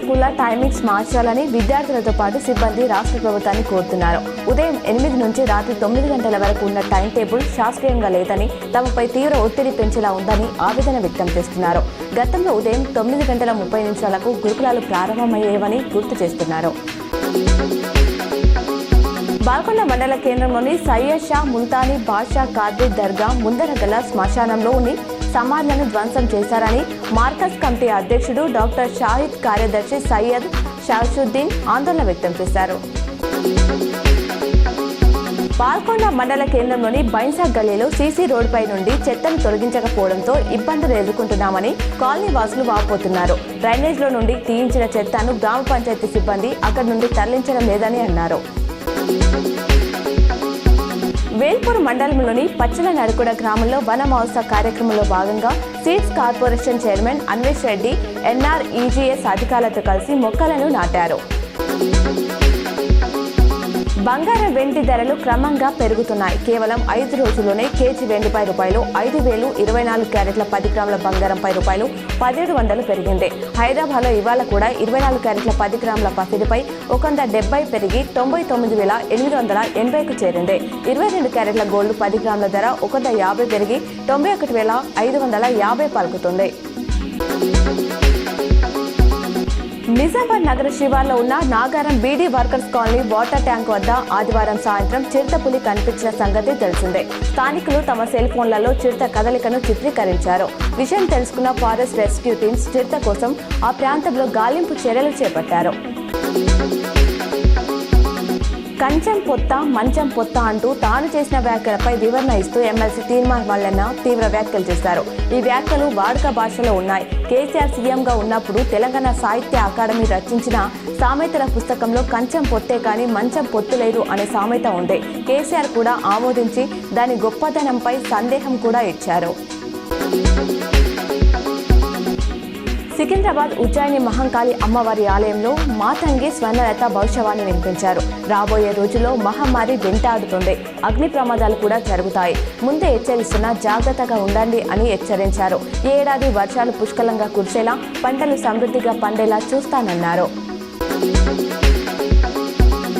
స్కూళ్ల timings మార్చాలని విద్యార్థులతో పాటు సిబ్బంది రాష్ట్ర ప్రభుత్వాన్ని కోరుతున్నారు. ఉదయం 8 నుంచి రాత్రి 9 గంటల వరకు ఉన్న టైం టేబుల్ శాస్త్రీయంగా లేదని, తమపై తీవ్ర ఒత్తిడి పెంచేలా ఉందని ఆవేదన వ్యక్తం చేస్తున్నారు. గతంలో ఉదయం 9:30 గురుకులాలు ప్రారంభమయ్యేవని గుర్తు చేస్తున్నారు. బాల్కొండ మండల కేంద్రంలోని సయ్యద్ షా ముల్తానీ బాద్షా ఖాద్రీ దర్గా ముందర గల శ్మశానంలోని సమాధులను ధ్వంసం చేశారని మార్కజ్ కమిటీ అధ్యక్షుడు డాక్టర్ షాహిద్ కార్యదర్శి సయ్యద్ షాషుద్దీన్ ఆందోళన వ్యక్తం చేశారు. బాల్కొండ మండల కేంద్రంలోని బైన్సా గల్లీలో సీసీ రోడ్డుపై నుండి చెత్తను తొలగించకపోవడంతో ఇబ్బందులు ఎదుర్కొంటున్నామని కాలనీ వాసులు వాపోతున్నారు. డ్రైనేజ్లో నుండి తీయించిన చెత్తను గ్రామ పంచాయతీ సిబ్బంది అక్కడి నుండి తరలించడం లేదని అన్నారు. వేల్పూర్ మండలంలోని పచ్చల నరకుడ గ్రామంలో వన మహోత్సవ కార్యక్రమంలో భాగంగా seeds corporation chairman Anvesh Reddy NREGS అధికారులతో కలిసి మొక్కలను నాటారు. బంగారం వెండి ధరలు క్రమంగా పెరుగుతున్నాయి. కేవలం 5 రోజుల్లోనే కేజీ వెండిపై రూపాయలు 5,000, 24 క్యారెట్ల 10 గ్రాముల బంగారంపై రూపాయలు 1,700 పెరిగింది. హైదరాబాద్లో ఇవాళ కూడా 24 క్యారెట్ల 10 గ్రాముల పసిడిపై 170 పెరిగి 99,880కు చేరింది. 22 క్యారెట్ల గోల్డ్ 10 గ్రాముల ధర 150 పెరిగి 91,550 పలుకుతుంది. నిజామాబాద్ నగర శివార్లో ఉన్న Nagaram beedi workers colony water tank వద్ద ఆదివారం సాయంత్రం చిరుతపులి కనిపించిన సంగతి తెలిసిందే. స్థానికులు తమ సెల్ ఫోన్లలో చిరుత కదలికను చిత్రీకరించారు. విషయం తెలుసుకున్న ఫారెస్ట్ రెస్క్యూ టీమ్స్ చిరుత కోసం ఆ ప్రాంతంలో గాలింపు చర్యలు చేపట్టారు. కంచం పొత్త మంచం పొత్త అంటూ తాను చేసిన వ్యాఖ్యలపై వివరణ ఇస్తూ ఎమ్మెల్సీ తీర్మాన్ మల్లన్న తీవ్ర వ్యాఖ్యలు చేశారు. ఈ వ్యాఖ్యలు వాడుక భాషలో ఉన్నాయి. కేసీఆర్ సీఎంగా ఉన్నప్పుడు తెలంగాణ సాహిత్య అకాడమీ రచించిన సామెతల పుస్తకంలో కంచం పొత్తే కానీ మంచం పొత్తు లేదు అనే సామెత ఉంది. కేసీఆర్ కూడా ఆమోదించి దాని గొప్పతనంపై సందేహం కూడా ఇచ్చారు. సికింద్రాబాద్ ఉజ్జయిని మహంకాళి అమ్మవారి ఆలయంలో మాతంగి స్వర్ణలత భవిష్యవాణి వినిపించారు. రాబోయే రోజుల్లో మహమ్మారి వెంటాడుతుంది. అగ్ని ప్రమాదాలు కూడా జరుగుతాయి. ముందే హెచ్చరిస్తున్నా జాగ్రత్తగా ఉండండి అని హెచ్చరించారు. ఈ ఏడాది వర్షాలు పుష్కలంగా కురిసేలా, పంటలు సమృద్ధిగా పండేలా చూస్తానన్నారు.